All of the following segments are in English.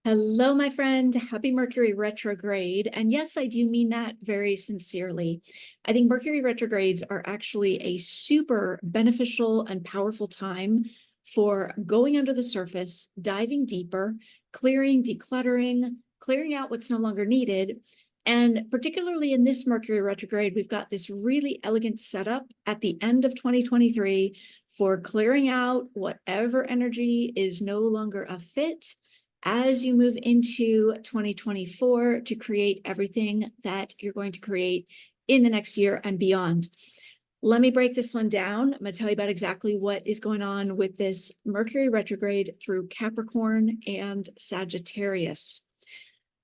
Hello, my friend. Happy Mercury retrograde. And yes, I do mean that very sincerely. I think Mercury retrogrades are actually a super beneficial and powerful time for going under the surface, diving deeper, clearing, decluttering, clearing out what's no longer needed. And particularly in this Mercury retrograde, we've got this really elegant setup at the end of 2023 for clearing out whatever energy is no longer a fit as you move into 2024 to create everything that you're going to create in the next year and beyond. Let me break this one down. I'm going to tell you about exactly what is going on with this Mercury retrograde through Capricorn and Sagittarius.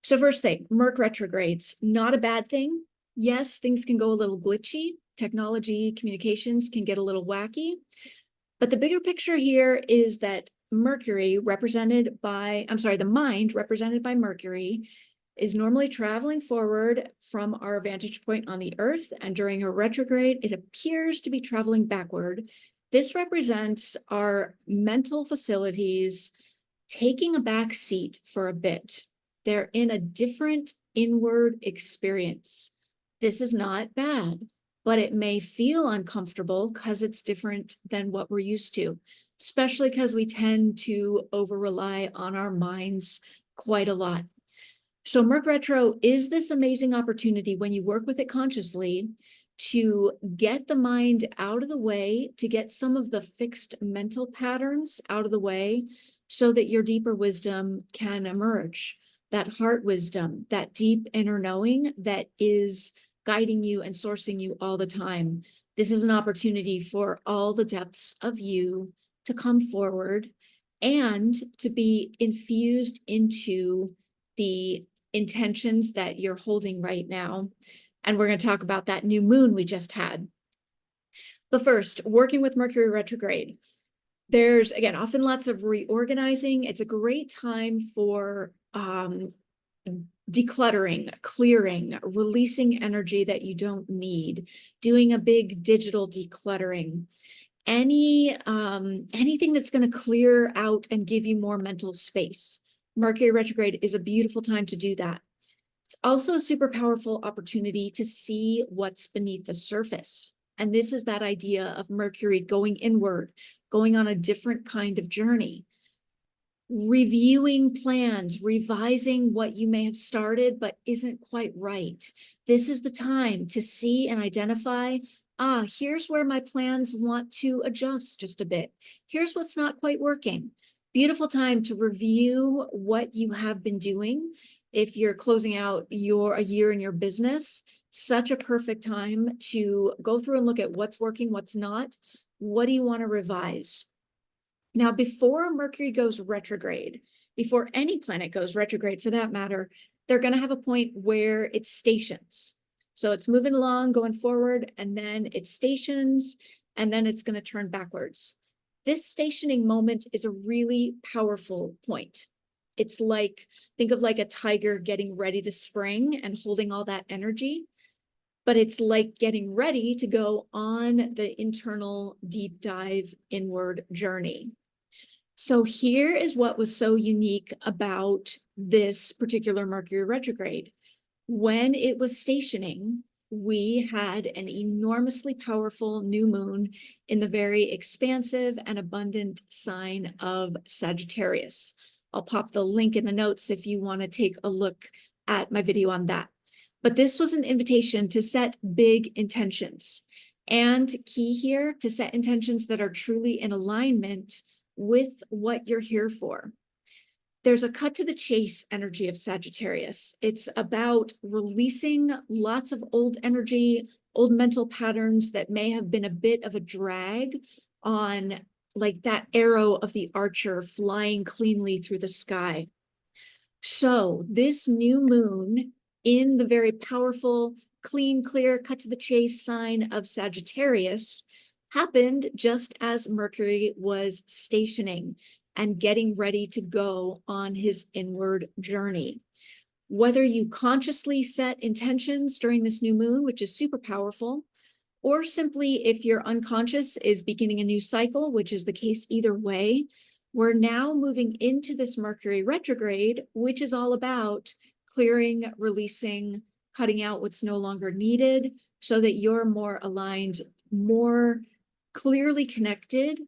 So first thing, Merc retrogrades, not a bad thing. Yes, things can go a little glitchy. Technology, communications can get a little wacky. But the bigger picture here is that Mercury the mind represented by Mercury is normally traveling forward from our vantage point on the Earth, and during a retrograde, it appears to be traveling backward. This represents our mental facilities taking a back seat for a bit. They're in a different inward experience. This is not bad, but it may feel uncomfortable because it's different than what we're used to, especially because we tend to over-rely on our minds quite a lot. So Merc Retro is this amazing opportunity when you work with it consciously to get the mind out of the way, to get some of the fixed mental patterns out of the way so that your deeper wisdom can emerge. That heart wisdom, that deep inner knowing that is guiding you and sourcing you all the time. This is an opportunity for all the depths of you to come forward and to be infused into the intentions that you're holding right now. And we're going to talk about that new moon we just had. But first, working with Mercury retrograde. There's, again, often lots of reorganizing. It's a great time for decluttering, clearing, releasing energy that you don't need, doing a big digital decluttering. Anything that's going to clear out and give you more mental space. Mercury retrograde is a beautiful time to do that. It's also a super powerful opportunity to see what's beneath the surface. And this is that idea of Mercury going inward, going on a different kind of journey, reviewing plans, revising what you may have started but isn't quite right. This is the time to see and identify, here's where my plans want to adjust just a bit. Here's what's not quite working. Beautiful time to review what you have been doing. If you're closing out a year in your business, such a perfect time to go through and look at what's working, what's not. What do you want to revise? Now, before Mercury goes retrograde, before any planet goes retrograde for that matter, they're going to have a point where it stations. So it's moving along, going forward, and then it stations, and then it's going to turn backwards. This stationing moment is a really powerful point. It's like, think of like a tiger getting ready to spring and holding all that energy, but it's like getting ready to go on the internal deep dive inward journey. So here is what was so unique about this particular Mercury retrograde. When it was stationing, we had an enormously powerful new moon in the very expansive and abundant sign of Sagittarius. I'll pop the link in the notes if you want to take a look at my video on that. But this was an invitation to set big intentions. And key here, to set intentions that are truly in alignment with what you're here for. There's a cut to the chase energy of Sagittarius. It's about releasing lots of old energy, old mental patterns that may have been a bit of a drag on, like that arrow of the archer flying cleanly through the sky. So this new moon in the very powerful, clean, clear, cut to the chase sign of Sagittarius happened just as Mercury was stationing and getting ready to go on his inward journey. Whether you consciously set intentions during this new moon, which is super powerful, or simply if your unconscious is beginning a new cycle, which is the case either way, we're now moving into this Mercury retrograde, which is all about clearing, releasing, cutting out what's no longer needed so that you're more aligned, more clearly connected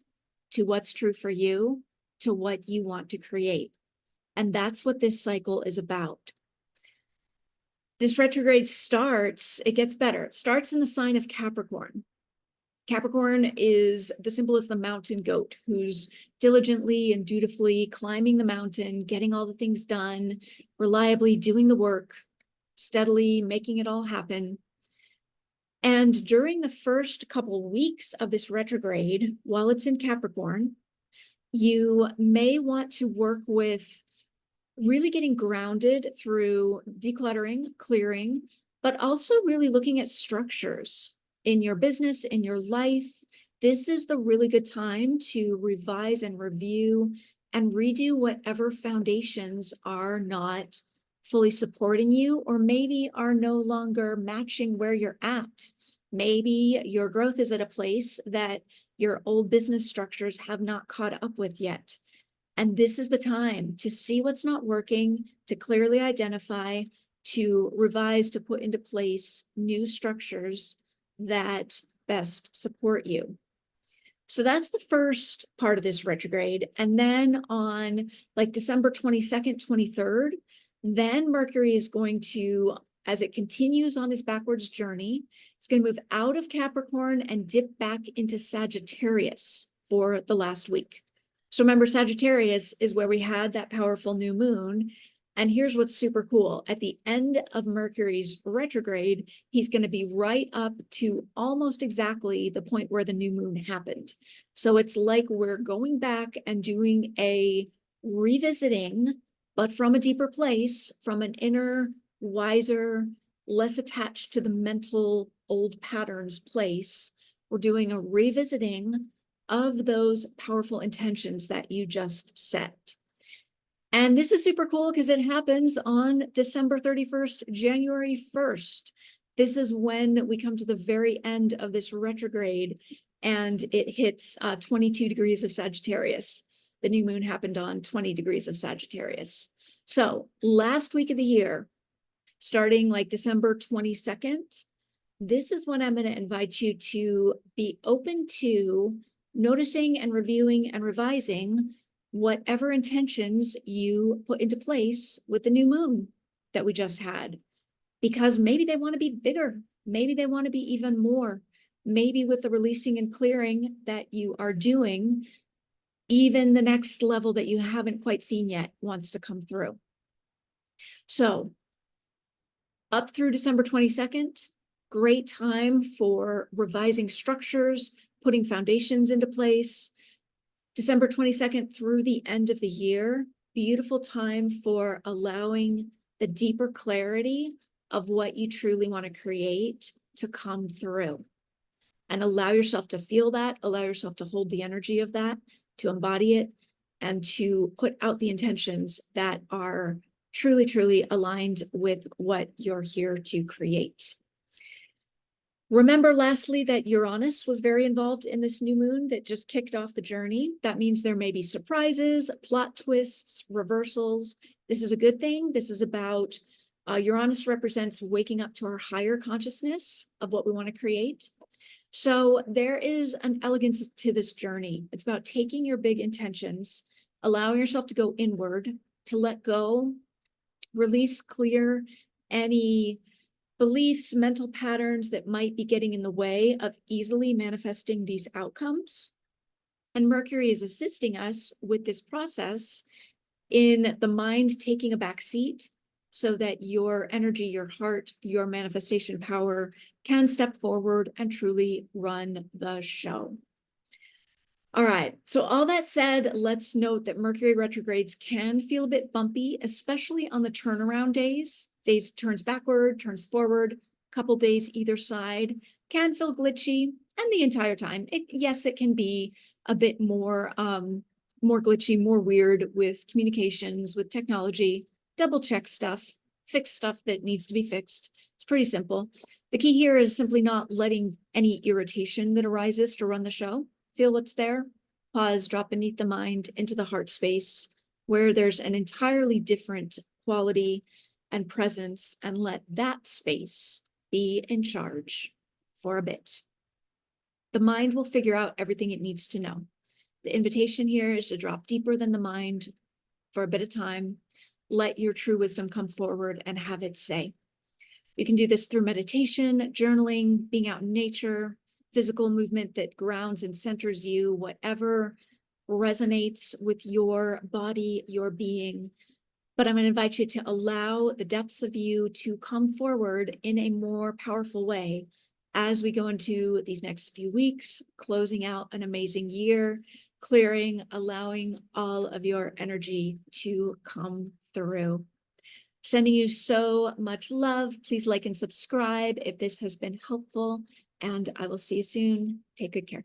to what's true for you, to what you want to create. And that's what this cycle is about. This retrograde starts, it gets better. It starts in the sign of Capricorn. Capricorn is the symbol is the mountain goat who's diligently and dutifully climbing the mountain, getting all the things done, reliably doing the work, steadily making it all happen. And during the first couple weeks of this retrograde, while it's in Capricorn, you may want to work with really getting grounded through decluttering, clearing, but also really looking at structures in your business, in your life. This is the really good time to revise and review and redo whatever foundations are not fully supporting you, or maybe are no longer matching where you're at. Maybe your growth is at a place that your old business structures have not caught up with yet. And this is the time to see what's not working, to clearly identify, to revise, to put into place new structures that best support you. So that's the first part of this retrograde. And then on like December 22nd, 23rd, then Mercury is going to, as it continues on this backwards journey, it's going to move out of Capricorn and dip back into Sagittarius for the last week. So remember, Sagittarius is where we had that powerful new moon. And here's what's super cool. At the end of Mercury's retrograde, he's going to be right up to almost exactly the point where the new moon happened. So it's like we're going back and doing a revisiting, but from a deeper place, from an inner, wiser, less attached to the mental old patterns place. We're doing a revisiting of those powerful intentions that you just set. And this is super cool because it happens on December 31st, January 1st. This is when we come to the very end of this retrograde and it hits 22 degrees of Sagittarius. The new moon happened on 20 degrees of Sagittarius. So last week of the year, starting like December 22nd, this is when I'm going to invite you to be open to noticing and reviewing and revising whatever intentions you put into place with the new moon that we just had. Because maybe they want to be bigger. Maybe they want to be even more. Maybe with the releasing and clearing that you are doing, even the next level that you haven't quite seen yet wants to come through. So up through December 22nd, great time for revising structures, putting foundations into place. December 22nd through the end of the year, beautiful time for allowing the deeper clarity of what you truly want to create to come through. And allow yourself to feel that, allow yourself to hold the energy of that, to embody it, and to put out the intentions that are truly, truly aligned with what you're here to create. Remember, lastly, that Uranus was very involved in this new moon that just kicked off the journey. That means there may be surprises, plot twists, reversals. This is a good thing. This is about Uranus represents waking up to our higher consciousness of what we want to create. So there is an elegance to this journey. It's about taking your big intentions, allowing yourself to go inward, to let go, release, clear any beliefs, mental patterns that might be getting in the way of easily manifesting these outcomes. And Mercury is assisting us with this process in the mind taking a back seat so that your energy, your heart, your manifestation power can step forward and truly run the show. All right, so all that said, let's note that Mercury retrogrades can feel a bit bumpy, especially on the turnaround days. Days turns backward, turns forward, couple days either side, can feel glitchy, and the entire time. Yes, it can be a bit more glitchy, more weird with communications, with technology, double check stuff, fix stuff that needs to be fixed. It's pretty simple. The key here is simply not letting any irritation that arises to run the show. Feel what's there, pause, drop beneath the mind into the heart space where there's an entirely different quality and presence, and let that space be in charge for a bit. The mind will figure out everything it needs to know. The invitation here is to drop deeper than the mind for a bit of time. Let your true wisdom come forward and have it say. You can do this through meditation, journaling, being out in nature, physical movement that grounds and centers you, whatever resonates with your body, your being. But I'm going to invite you to allow the depths of you to come forward in a more powerful way as we go into these next few weeks, closing out an amazing year, clearing, allowing all of your energy to come through. Sending you so much love. Please like and subscribe if this has been helpful, and I will see you soon. Take good care.